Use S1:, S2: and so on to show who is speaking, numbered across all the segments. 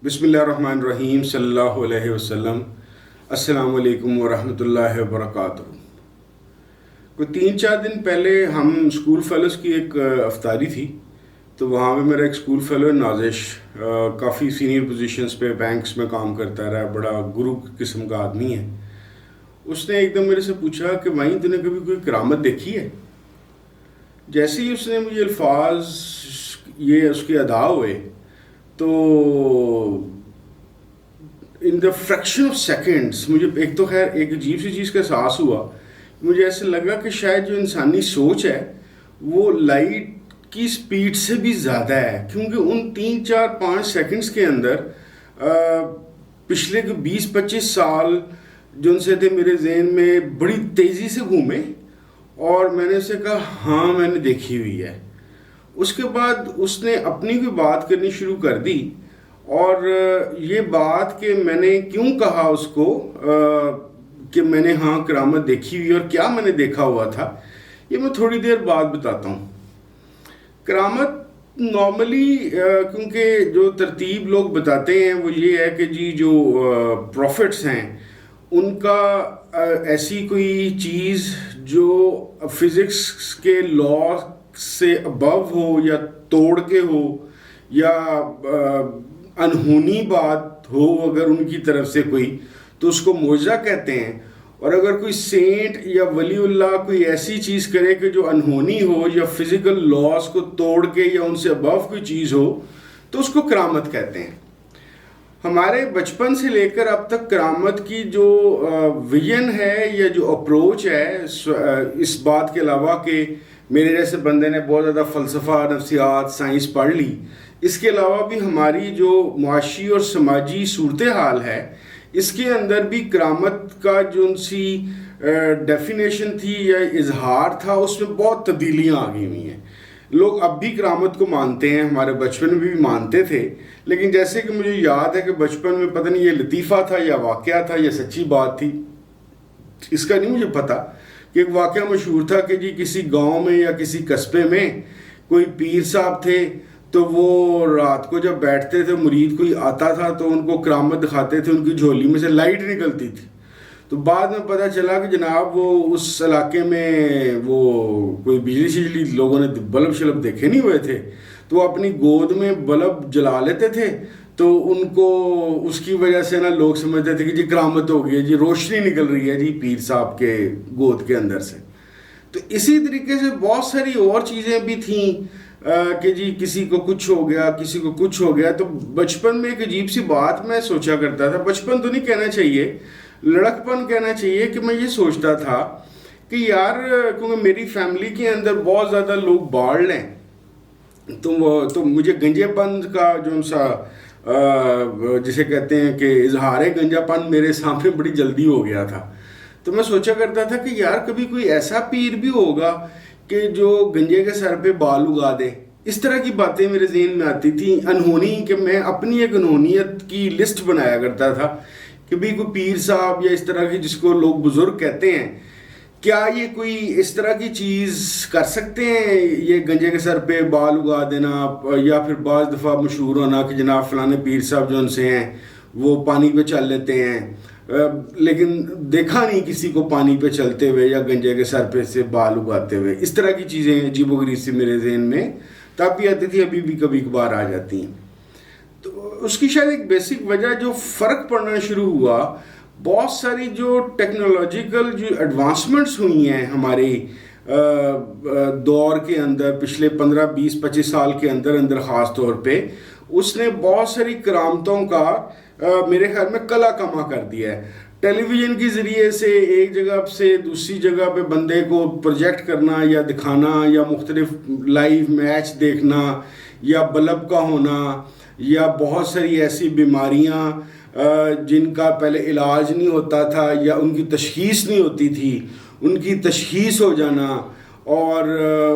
S1: بسم اللہ الرحمن الرحیم صلی اللہ علیہ وسلم. السلام علیکم ورحمۃ اللہ وبرکاتہ. کوئی 3-4 دن پہلے ہم اسکول فیلوز کی ایک افطاری تھی، تو وہاں پہ میرا ایک اسکول فیلو ہے نازش، کافی سینئر پوزیشنز پہ بینکس میں کام کرتا رہا، بڑا گرو قسم کا آدمی ہے. اس نے ایک دم میرے سے پوچھا کہ بھائی تو نے کبھی کوئی کرامت دیکھی ہے؟ جیسے ہی اس نے مجھے الفاظ یہ اس کے ادا ہوئے تو ان دا فریکشن آف سیکنڈس مجھے ایک تو خیر ایک عجیب سی چیز کا احساس ہوا. مجھے ایسے لگا کہ شاید جو انسانی سوچ ہے وہ لائٹ کی سپیڈ سے بھی زیادہ ہے، کیونکہ ان 3-4-5 سیکنڈس کے اندر پچھلے 20-25 سال جو ان سے تھے میرے ذہن میں بڑی تیزی سے گھومے، اور میں نے اسے کہا ہاں میں نے دیکھی ہوئی ہے. اس کے بعد اس نے اپنی کوئی بات کرنی شروع کر دی، اور یہ بات کہ میں نے کیوں کہا اس کو کہ میں نے ہاں کرامت دیکھی ہوئی اور کیا میں نے دیکھا ہوا تھا، یہ میں تھوڑی دیر بعد بتاتا ہوں. کرامت نارملی کیونکہ جو ترتیب لوگ بتاتے ہیں وہ یہ ہے کہ جی جو پروفٹس ہیں ان کا ایسی کوئی چیز جو فزکس کے لا سے ابو ہو یا توڑ کے ہو یا انہونی بات ہو اگر ان کی طرف سے کوئی، تو اس کو معجزہ کہتے ہیں. اور اگر کوئی سینٹ یا ولی اللہ کوئی ایسی چیز کرے کہ جو انہونی ہو یا فزیکل لاز کو توڑ کے یا ان سے ابو کوئی چیز ہو، تو اس کو کرامت کہتے ہیں. ہمارے بچپن سے لے کر اب تک کرامت کی جو ویژن ہے یا جو اپروچ ہے، اس بات کے علاوہ کہ میرے جیسے بندے نے بہت زیادہ فلسفہ، نفسیات، سائنس پڑھ لی، اس کے علاوہ بھی ہماری جو معاشی اور سماجی صورتحال ہے اس کے اندر بھی کرامت کا جو ان سی ڈیفینیشن تھی یا اظہار تھا اس میں بہت تبدیلیاں آ گئی ہوئی ہیں. لوگ اب بھی کرامت کو مانتے ہیں، ہمارے بچپن میں بھی مانتے تھے، لیکن جیسے کہ مجھے یاد ہے کہ بچپن میں پتہ نہیں یہ لطیفہ تھا یا واقعہ تھا یا سچی بات تھی، اس کا نہیں مجھے پتہ، کہ ایک واقعہ مشہور تھا کہ جی کسی گاؤں میں یا کسی قصبے میں کوئی پیر صاحب تھے، تو وہ رات کو جب بیٹھتے تھے مرید کوئی آتا تھا تو ان کو کرامت دکھاتے تھے، ان کی جھولی میں سے لائٹ نکلتی تھی. تو بعد میں پتہ چلا کہ جناب وہ اس علاقے میں وہ کوئی بجلی شجلی لوگوں نے بلب شلب دیکھے نہیں ہوئے تھے، تو وہ اپنی گود میں بلب جلا لیتے تھے، تو ان کو اس کی وجہ سے نا لوگ سمجھتے تھے کہ جی کرامت ہو گئی ہے، جی روشنی نکل رہی ہے جی پیر صاحب کے گود کے اندر سے. تو اسی طریقے سے بہت ساری اور چیزیں بھی تھیں کہ جی کسی کو کچھ ہو گیا، کسی کو کچھ ہو گیا. تو بچپن میں ایک عجیب سی بات میں سوچا کرتا تھا، بچپن تو نہیں کہنا چاہیے، لڑکپن کہنا چاہیے، کہ میں یہ سوچتا تھا کہ یار کیونکہ میری فیملی کے اندر بہت زیادہ لوگ باڑ ہیں، تو مجھے گنجے پن کا جو سا جسے کہتے ہیں کہ اظہار گنجا پن میرے سامنے بڑی جلدی ہو گیا تھا. تو میں سوچا کرتا تھا کہ یار کبھی کوئی ایسا پیر بھی ہوگا کہ جو گنجے کے سر پہ بال اگا دے. اس طرح کی باتیں میرے ذہن میں آتی تھیں انہونی، کہ میں اپنی ایک انہونیت کی لسٹ بنایا کرتا تھا کہ بھی کوئی پیر صاحب یا اس طرح کی جس کو لوگ بزرگ کہتے ہیں، کیا یہ کوئی اس طرح کی چیز کر سکتے ہیں، یہ گنجے کے سر پہ بال اگا دینا، یا پھر بعض دفعہ مشہور ہونا کہ جناب فلانے پیر صاحب جو ان سے ہیں وہ پانی پہ چل لیتے ہیں، لیکن دیکھا نہیں کسی کو پانی پہ چلتے ہوئے یا گنجے کے سر پہ سے بال اگاتے ہوئے. اس طرح کی چیزیں عجیب و غریب سے میرے ذہن میں تب بھی آتی تھی، ابھی بھی کبھی کبھار آ جاتی ہیں. تو اس کی شاید ایک بیسک وجہ جو فرق پڑنا شروع ہوا، بہت ساری جو ٹیکنالوجیکل جو ایڈوانسمنٹس ہوئی ہیں ہمارے دور کے اندر پچھلے 15-20-25 سال کے اندر خاص طور پہ، اس نے بہت ساری کرامتوں کا میرے خیال میں کلا کما کر دیا ہے. ٹیلی ویژن کے ذریعے سے ایک جگہ سے دوسری جگہ پہ بندے کو پروجیکٹ کرنا یا دکھانا، یا مختلف لائیو میچ دیکھنا، یا بلب کا ہونا، یا بہت ساری ایسی بیماریاں جن کا پہلے علاج نہیں ہوتا تھا یا ان کی تشخیص نہیں ہوتی تھی، ان کی تشخیص ہو جانا اور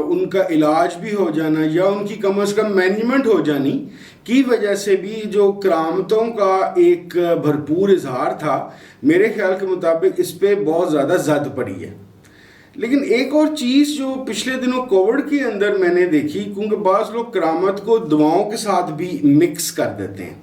S1: ان کا علاج بھی ہو جانا، یا ان کی کم از کم مینجمنٹ ہو جانی کی وجہ سے بھی جو کرامتوں کا ایک بھرپور اظہار تھا، میرے خیال کے مطابق اس پہ بہت زیادہ زد پڑی ہے. لیکن ایک اور چیز جو پچھلے دنوں کووڈ کے اندر میں نے دیکھی، کیونکہ بعض لوگ کرامت کو دعاؤں کے ساتھ بھی مکس کر دیتے ہیں،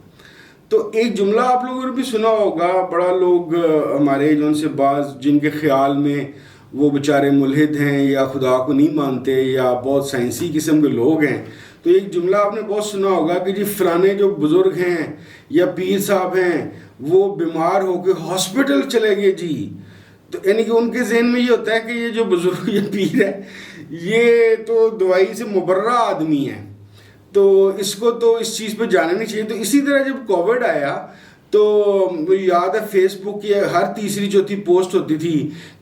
S1: تو ایک جملہ آپ لوگوں نے بھی سنا ہوگا، بڑا لوگ ہمارے جو ان سے بعض جن کے خیال میں وہ بیچارے ملحد ہیں یا خدا کو نہیں مانتے یا بہت سائنسی قسم کے لوگ ہیں، تو ایک جملہ آپ نے بہت سنا ہوگا کہ جی فلانے جو بزرگ ہیں یا پیر صاحب ہیں وہ بیمار ہو کے ہاسپٹل چلے گئے جی. تو یعنی کہ ان کے ذہن میں یہ ہوتا ہے کہ یہ جو بزرگ یا پیر ہے یہ تو دوائی سے مبرہ آدمی ہے، تو اس کو تو اس چیز پہ جانا نہیں چاہیے. تو اسی طرح جب کووڈ آیا تو مجھے یاد ہے فیس بک کی ہر تیسری چوتھی پوسٹ ہوتی تھی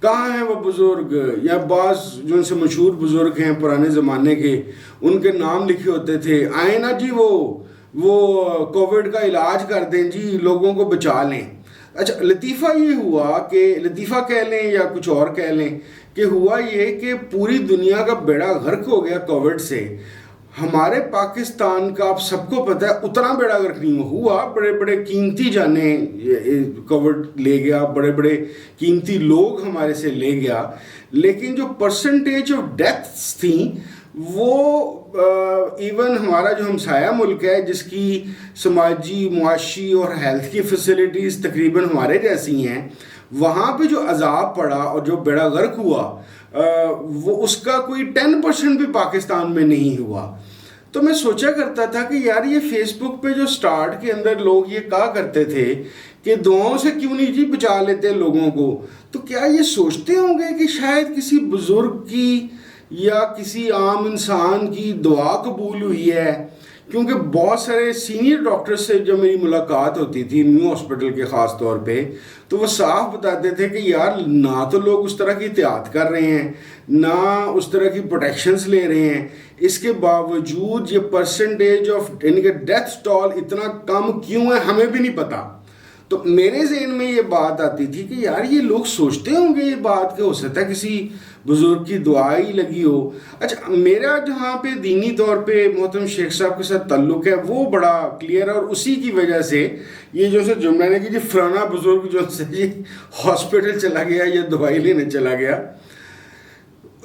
S1: کہاں ہیں وہ بزرگ، یا بعض جو ان سے مشہور بزرگ ہیں پرانے زمانے کے ان کے نام لکھے ہوتے تھے، آئیں نا جی وہ کووڈ کا علاج کر دیں جی، لوگوں کو بچا لیں. اچھا لطیفہ یہ ہوا کہ لطیفہ کہہ لیں یا کچھ اور کہہ لیں کہ ہوا یہ کہ پوری دنیا کا بیڑا غرق ہو گیا کووڈ سے. ہمارے پاکستان کا آپ سب کو پتہ ہے اتنا بیڑا غرق نہیں ہوا، بڑے بڑے قیمتی جانیں کووڈ لے گیا، بڑے بڑے قیمتی لوگ ہمارے سے لے گیا، لیکن جو پرسنٹیج آف ڈیتھس تھیں وہ ایون ہمارا جو ہمسایہ ملک ہے جس کی سماجی معاشی اور ہیلتھ کی فیسلٹیز تقریباً ہمارے جیسی ہیں، وہاں پہ جو عذاب پڑا اور جو بیڑا غرق ہوا وہ اس کا کوئی 10% بھی پاکستان میں نہیں ہوا. تو میں سوچا کرتا تھا کہ یار یہ فیس بک پہ جو سٹارٹ کے اندر لوگ یہ کہا کرتے تھے کہ دعاؤں سے کیوں نہیں جی بچا لیتے لوگوں کو، تو کیا یہ سوچتے ہوں گے کہ شاید کسی بزرگ کی یا کسی عام انسان کی دعا قبول ہوئی ہے؟ کیونکہ بہت سارے سینئر ڈاکٹر سے جب میری ملاقات ہوتی تھی نیو ہاسپٹل کے خاص طور پہ، تو وہ صاف بتاتے تھے کہ یار نہ تو لوگ اس طرح کی احتیاط کر رہے ہیں، نہ اس طرح کی پروٹیکشنز لے رہے ہیں، اس کے باوجود یہ پرسنٹیج آف یعنی کہ ڈیتھ ٹول اتنا کم کیوں ہے ہمیں بھی نہیں پتا. تو میرے ذہن میں یہ بات آتی تھی کہ یار یہ لوگ سوچتے ہوں گے یہ بات کہ ہو سکتا ہے کسی بزرگ کی دعا ہی لگی ہو. اچھا میرا جہاں پہ دینی طور پہ محترم شیخ صاحب کے ساتھ تعلق ہے وہ بڑا کلیئر ہے، اور اسی کی وجہ سے یہ جو سے جملہ نے کہ جی فلانا بزرگ جو سے جی ہاسپٹل چلا گیا یا دوائی لینے چلا گیا،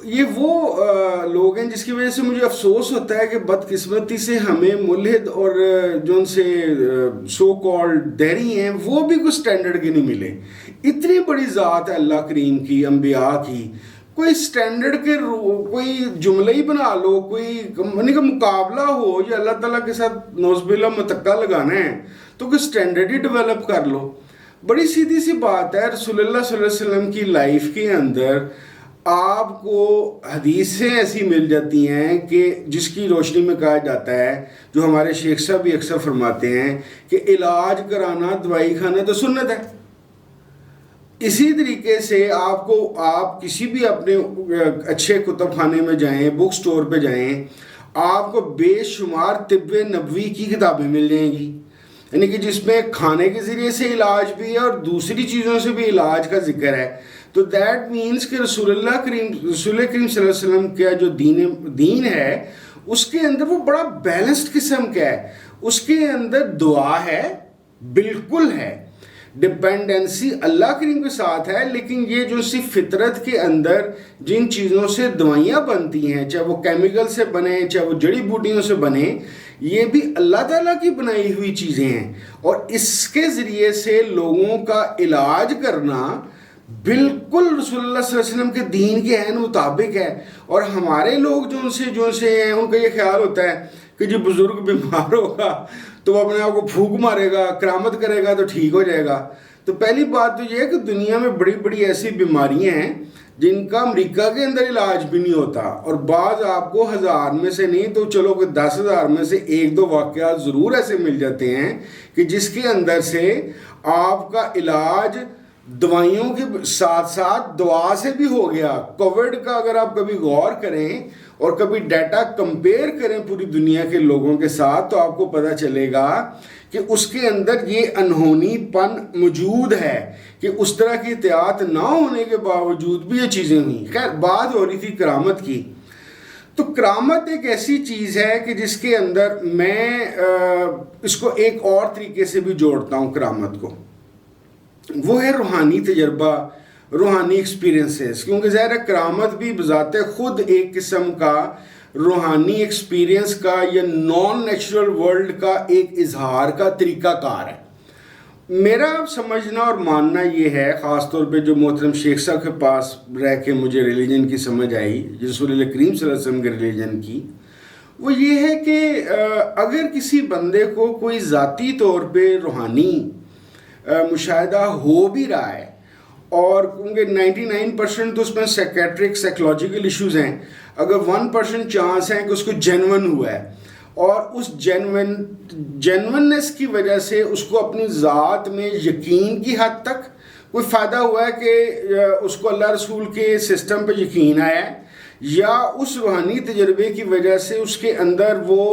S1: یہ وہ لوگ ہیں جس کی وجہ سے مجھے افسوس ہوتا ہے کہ بدقسمتی سے ہمیں ملحد اور جو ان سے سو کالڈ دہری ہیں وہ بھی کوئی سٹینڈرڈ کے نہیں ملے. اتنی بڑی ذات ہے اللہ کریم کی، انبیاء کی، کوئی سٹینڈرڈ کے کوئی جملہ ہی بنا لو، کوئی یعنی کہ مقابلہ ہو یا اللہ تعالیٰ کے ساتھ نعوذ باللہ متقع لگانا ہے تو کوئی سٹینڈرڈ ہی ڈیولپ کر لو. بڑی سیدھی سی بات ہے، رسول اللہ صلی اللہ علیہ وسلم کی لائف کے اندر آپ کو حدیثیں ایسی مل جاتی ہیں کہ جس کی روشنی میں کہا جاتا ہے، جو ہمارے شیخ صاحب بھی اکثر فرماتے ہیں کہ علاج کرانا دوائی کھانا تو سنت ہے. اسی طریقے سے آپ کسی بھی اپنے اچھے کتب خانے میں جائیں، بک سٹور پہ جائیں، آپ کو بے شمار طب نبوی کی کتابیں مل جائیں گی، یعنی کہ جس میں کھانے کے ذریعے سے علاج بھی ہے اور دوسری چیزوں سے بھی علاج کا ذکر ہے. تو دیٹ مینس کہ رسول کریم صلی اللہ علیہ وسلم کا جو دین ہے اس کے اندر وہ بڑا بیلنسڈ قسم کا ہے. اس کے اندر دعا ہے، بالکل ہے، ڈپینڈنسی اللہ کریم کے ساتھ ہے، لیکن یہ جو سی فطرت کے اندر جن چیزوں سے دوائیاں بنتی ہیں، چاہے وہ کیمیکل سے بنے چاہے وہ جڑی بوٹیوں سے بنے، یہ بھی اللہ تعالیٰ کی بنائی ہوئی چیزیں ہیں، اور اس کے ذریعے سے لوگوں کا علاج کرنا بالکل رسول اللہ صلی اللہ علیہ وسلم کے دین کے عین مطابق ہے. اور ہمارے لوگ جو سے ہیں ان کا یہ خیال ہوتا ہے کہ جی بزرگ بیمار ہوگا تو وہ اپنے آپ کو پھونک مارے گا، کرامت کرے گا تو ٹھیک ہو جائے گا. تو پہلی بات تو یہ ہے کہ دنیا میں بڑی بڑی ایسی بیماریاں ہیں جن کا امریکہ کے اندر علاج بھی نہیں ہوتا، اور بعض آپ کو 1000 میں سے نہیں تو چلو کہ 10,000 میں سے 1-2 واقعات ضرور ایسے مل جاتے ہیں کہ جس کے اندر سے آپ کا علاج دوائیوں کے ساتھ ساتھ دعا سے بھی ہو گیا. کووڈ کا اگر آپ کبھی غور کریں اور کبھی ڈیٹا کمپیئر کریں پوری دنیا کے لوگوں کے ساتھ تو آپ کو پتہ چلے گا کہ اس کے اندر یہ انہونی پن موجود ہے کہ اس طرح کی احتیاط نہ ہونے کے باوجود بھی یہ چیزیں ہوئیں. خیر بات ہو رہی تھی کرامت کی، تو کرامت ایک ایسی چیز ہے کہ جس کے اندر میں اس کو ایک اور طریقے سے بھی جوڑتا ہوں. کرامت کو وہ ہے روحانی تجربہ، روحانی ایکسپیرینسز، کیونکہ ظاہر ہے کرامت بھی بذات خود ایک قسم کا روحانی ایکسپیرینس کا یا نان نیچرل ورلڈ کا ایک اظہار کا طریقہ کار ہے. میرا سمجھنا اور ماننا یہ ہے، خاص طور پہ جو محترم شیخ صاحب کے پاس رہ کے مجھے ریلیجن کی سمجھ آئی، رسول اللہ کریم صلی اللہ علیہ وسلم کے ریلیجن کی، وہ یہ ہے کہ اگر کسی بندے کو کوئی ذاتی طور پہ روحانی مشاہدہ ہو بھی رہا ہے، اور کیونکہ 99% تو اس میں سیکیٹرک سائیکولوجیکل ایشوز ہیں، اگر 1% چانس ہیں کہ اس کو جینون ہوا ہے، اور اس جینوننس کی وجہ سے اس کو اپنی ذات میں یقین کی حد تک کوئی فائدہ ہوا ہے کہ اس کو اللہ رسول کے سسٹم پہ یقین آیا ہے، یا اس روحانی تجربے کی وجہ سے اس کے اندر وہ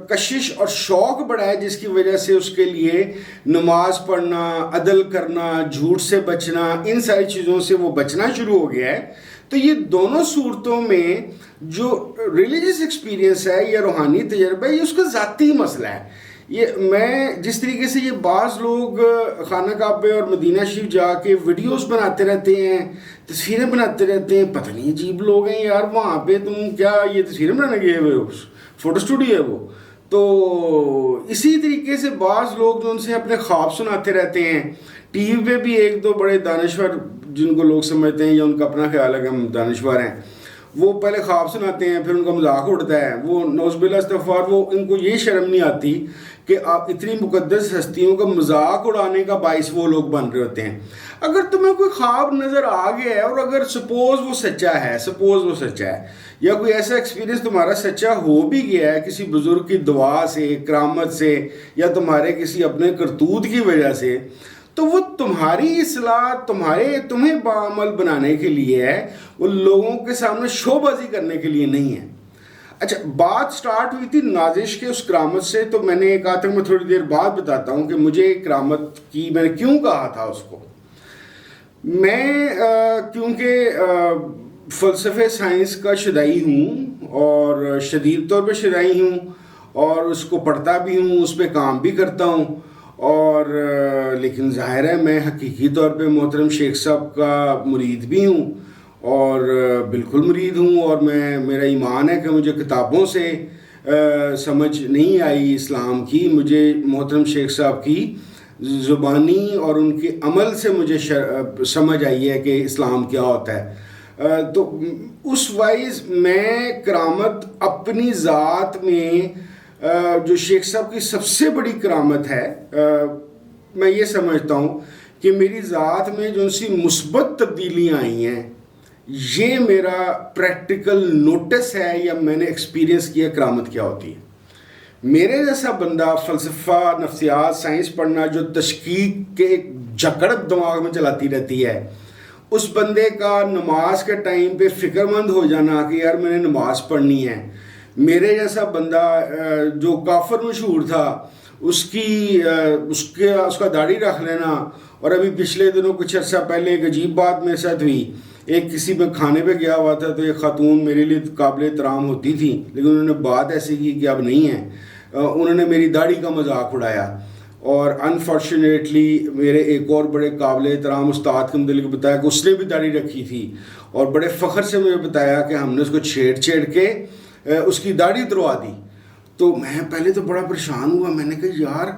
S1: کشش اور شوق بڑھا ہے، جس کی وجہ سے اس کے لیے نماز پڑھنا، عدل کرنا، جھوٹ سے بچنا، ان ساری چیزوں سے وہ بچنا شروع ہو گیا ہے۔ تو یہ دونوں صورتوں میں جو ریلیجس ایکسپیرینس ہے یا روحانی تجربہ ہے، یہ اس کا ذاتی مسئلہ ہے۔ یہ میں جس طریقے سے یہ بعض لوگ خانہ کعبہ اور مدینہ شریف جا کے ویڈیوز بناتے رہتے ہیں، تصویریں بناتے رہتے ہیں، پتہ نہیں عجیب لوگ ہیں یار، وہاں پہ تم کیا یہ تصویریں بنانے گئے ہوئے ہو؟ فوٹو اسٹوڈیو ہے وہ۔ تو اسی طریقے سے بعض لوگ جو ان سے اپنے خواب سناتے رہتے ہیں، ٹی وی پہ بھی ایک دو بڑے دانشور جن کو لوگ سمجھتے ہیں یا ان کا اپنا خیال ہے کہ ہم دانشور ہیں، وہ پہلے خواب سناتے ہیں، پھر ان کا مذاق اڑتا ہے، وہ نعوذ باللہ استغفار، وہ ان کو یہ شرم نہیں آتی کہ آپ اتنی مقدس ہستیوں کا مذاق اڑانے کا باعث وہ لوگ بن رہے ہوتے ہیں۔ اگر تمہیں کوئی خواب نظر آ گیا ہے، اور اگر سپوز وہ سچا ہے یا کوئی ایسا ایکسپیرینس تمہارا سچا ہو بھی گیا ہے کسی بزرگ کی دعا سے، کرامت سے، یا تمہارے کسی اپنے کرتوت کی وجہ سے، تو وہ تمہاری اصلاح، تمہیں باعمل بنانے کے لیے ہے، وہ لوگوں کے سامنے شو بازی کرنے کے لیے نہیں ہے۔ اچھا، بات سٹارٹ ہوئی تھی نازش کے اس کرامت سے، تو میں نے کہا تھا میں تھوڑی دیر بعد بتاتا ہوں کہ مجھے کرامت کی میں نے کیوں کہا تھا اس کو۔ میں کیونکہ فلسفہ سائنس کا شدائی ہوں، اور شدید طور پہ شدائی ہوں، اور اس کو پڑھتا بھی ہوں، اس پہ کام بھی کرتا ہوں، اور لیکن ظاہر ہے میں حقیقی طور پہ محترم شیخ صاحب کا مرید بھی ہوں، اور بالکل مرید ہوں، اور میرا ایمان ہے کہ مجھے کتابوں سے سمجھ نہیں آئی اسلام کی، مجھے محترم شیخ صاحب کی زبانی اور ان کے عمل سے مجھے سمجھ آئی ہے کہ اسلام کیا ہوتا ہے۔ تو اس وائز میں کرامت اپنی ذات میں جو شیخ صاحب کی سب سے بڑی کرامت ہے، میں یہ سمجھتا ہوں کہ میری ذات میں جو سی مثبت تبدیلیاں آئی ہیں، یہ میرا پریکٹیکل نوٹس ہے، یا میں نے ایکسپیرینس کیا کرامت کیا ہوتی ہے۔ میرے جیسا بندہ فلسفہ، نفسیات، سائنس پڑھنا، جو تشکیک کے ایک جکڑ دماغ میں چلاتی رہتی ہے، اس بندے کا نماز کے ٹائم پہ فکر مند ہو جانا کہ یار میں نے نماز پڑھنی ہے۔ میرے جیسا بندہ جو کافر مشہور تھا، اس کا داڑھی رکھ لینا، اور ابھی پچھلے دنوں کچھ عرصہ پہلے ایک عجیب بات میرے ساتھ ہوئی، ایک کسی میں کھانے پہ گیا ہوا تھا، تو ایک خاتون میرے لیے قابل احترام ہوتی تھی، لیکن انہوں نے بات ایسی کی کہ اب نہیں ہے، انہوں نے میری داڑھی کا مذاق اڑایا، اور انفارچونیٹلی میرے ایک اور بڑے قابل احترام استاد کے متعلق بتایا کہ اس نے بھی داڑھی رکھی تھی، اور بڑے فخر سے مجھے بتایا کہ ہم نے اس کو چھیڑ کے اس کی داڑھی اتروا دی۔ تو میں پہلے تو بڑا پریشان ہوا، میں نے کہا یار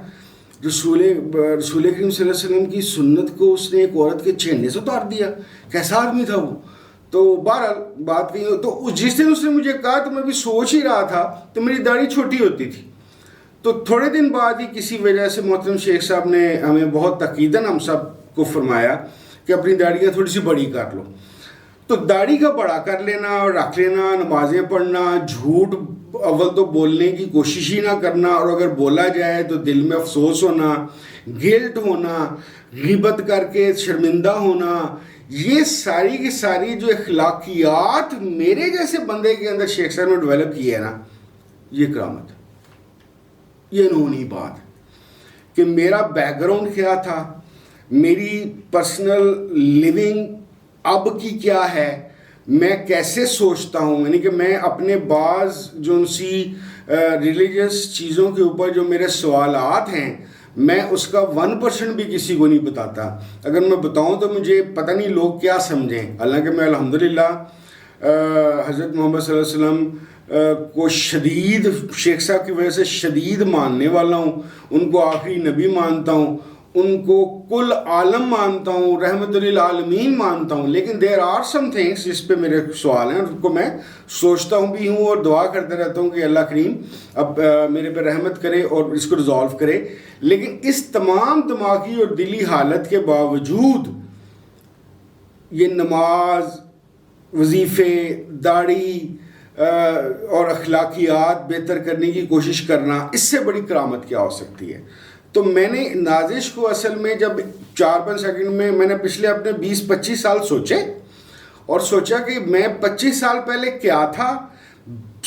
S1: رسول کریم صلی اللہ علیہ وسلم کی سنت کو اس نے ایک عورت کے چھیڑنے سے اتار دیا، کیسا آدمی تھا وہ؟ تو بہرحال بات کہیں تو جس دن اس نے مجھے کہا تو میں بھی سوچ ہی رہا تھا، تو میری داڑھی چھوٹی ہوتی تھی، تو تھوڑے دن بعد ہی کسی وجہ سے محترم شیخ صاحب نے ہمیں بہت تاکیداً ہم سب کو فرمایا کہ اپنی داڑھیاں تھوڑی سی بڑی کر لو۔ تو داڑھی کا بڑا کر لینا اور رکھ لینا، نمازیں پڑھنا، جھوٹ اول تو بولنے کی کوشش ہی نہ کرنا، اور اگر بولا جائے تو دل میں افسوس ہونا، گلٹ ہونا، غیبت کر کے شرمندہ ہونا، یہ ساری کی ساری جو اخلاقیات میرے جیسے بندے کے اندر شیخ صاحب نے ڈیولپ کی ہے نا، یہ کرامت، یہ انہونی بات کہ میرا بیک گراؤنڈ کیا تھا، میری پرسنل لیونگ اب کی کیا ہے، میں کیسے سوچتا ہوں، یعنی کہ میں اپنے بعض جو سی ریلیجس چیزوں کے اوپر جو میرے سوالات ہیں، میں اس کا 1% بھی کسی کو نہیں بتاتا۔ اگر میں بتاؤں تو مجھے پتہ نہیں لوگ کیا سمجھیں، حالانکہ میں الحمدللہ حضرت محمد صلی اللہ علیہ وسلم کو شدید، شیخ صاحب کی وجہ سے شدید ماننے والا ہوں، ان کو آخری نبی مانتا ہوں، ان کو کل عالم مانتا ہوں، رحمت للعالمین مانتا ہوں، لیکن دیر آر سم تھنگس جس پہ میرے سوال ہیں، ان کو میں سوچتا ہوں بھی ہوں اور دعا کرتے رہتا ہوں کہ اللہ کریم اب میرے پہ رحمت کرے اور اس کو ریزالو کرے. لیکن اس تمام دماغی اور دلی حالت کے باوجود یہ نماز، وظیفے، داڑھی اور اخلاقیات بہتر کرنے کی کوشش کرنا، اس سے بڑی کرامت کیا ہو سکتی ہے؟ تو میں نے نازش کو اصل میں جب 4-5 سیکنڈ میں نے پچھلے اپنے 20-25 سال سوچے اور سوچا کہ میں 25 سال پہلے کیا تھا،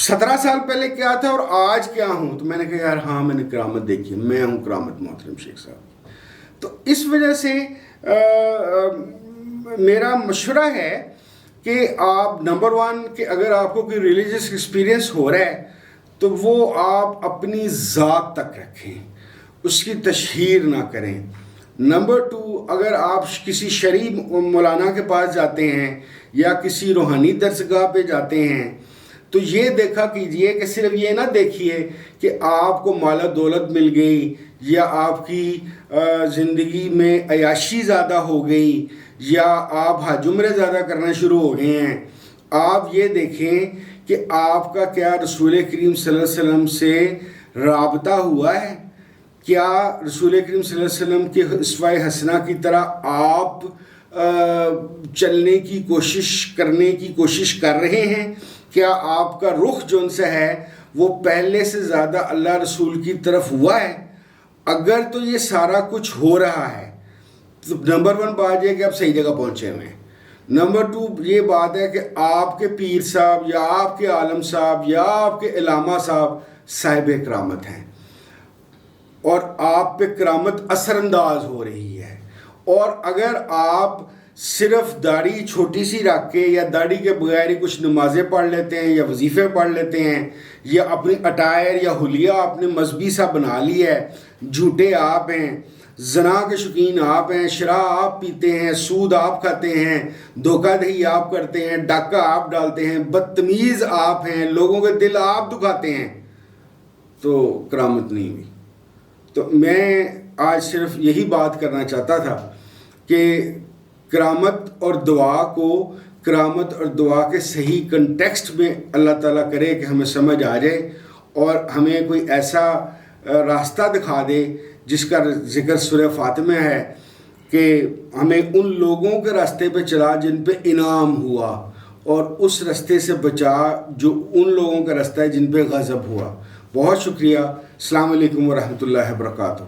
S1: 17 سال پہلے کیا تھا اور آج کیا ہوں. تو میں نے کہا یار ہاں میں نے کرامت دیکھی، میں ہوں کرامت محترم شیخ صاحب. تو اس وجہ سے میرا مشورہ ہے کہ آپ نمبر 1 کہ اگر آپ کو کوئی ریلیجس ایکسپیرینس ہو رہا ہے تو وہ آپ اپنی ذات تک رکھیں، اس کی تشہیر نہ کریں. نمبر 2 اگر آپ کسی شرعی مولانا کے پاس جاتے ہیں یا کسی روحانی درسگاہ پہ جاتے ہیں تو یہ دیکھا کیجئے کہ صرف یہ نہ دیکھیے کہ آپ کو مال و دولت مل گئی یا آپ کی زندگی میں عیاشی زیادہ ہو گئی یا آپ حج عمرے زیادہ کرنا شروع ہو گئے ہیں. آپ یہ دیکھیں کہ آپ کا کیا رسول کریم صلی اللہ علیہ وسلم سے رابطہ ہوا ہے، کیا رسول کریم صلی اللہ علیہ وسلم کے اسوہ حسنہ کی طرح آپ چلنے کی کوشش کرنے کی کوشش کر رہے ہیں، کیا آپ کا رخ جو ان سے ہے وہ پہلے سے زیادہ اللہ رسول کی طرف ہوا ہے. اگر تو یہ سارا کچھ ہو رہا ہے تو نمبر 1 بات یہ کہ آپ صحیح جگہ پہنچے ہوئے ہیں. نمبر 2 یہ بات ہے کہ آپ کے پیر صاحب یا آپ کے عالم صاحب یا آپ کے علامہ صاحب صاحب کرامت ہیں اور آپ پہ کرامت اثر انداز ہو رہی ہے. اور اگر آپ صرف داڑھی چھوٹی سی رکھ کے یا داڑھی کے بغیر ہی کچھ نمازیں پڑھ لیتے ہیں یا وظیفے پڑھ لیتے ہیں یا اپنی اٹائر یا حلیہ آپ نے مذہبی سا بنا لی ہے، جھوٹے آپ ہیں، زنا کے شوقین آپ ہیں، شراب آپ پیتے ہیں، سود آپ کھاتے ہیں، دھوکہ دہی آپ کرتے ہیں، ڈاکہ آپ ڈالتے ہیں، بدتمیز آپ ہیں، لوگوں کے دل آپ دکھاتے ہیں، تو کرامت نہیں ہوئی. تو میں آج صرف یہی بات کرنا چاہتا تھا کہ کرامت اور دعا کو، کرامت اور دعا کے صحیح کنٹیکسٹ میں اللہ تعالیٰ کرے کہ ہمیں سمجھ آ جائے اور ہمیں کوئی ایسا راستہ دکھا دے جس کا ذکر سورہ فاطمہ ہے کہ ہمیں ان لوگوں کے راستے پہ چلا جن پہ انعام ہوا اور اس راستے سے بچا جو ان لوگوں کا راستہ ہے جن پہ غضب ہوا. بہت شکریہ. السلام علیکم ورحمۃ اللہ وبرکاتہ.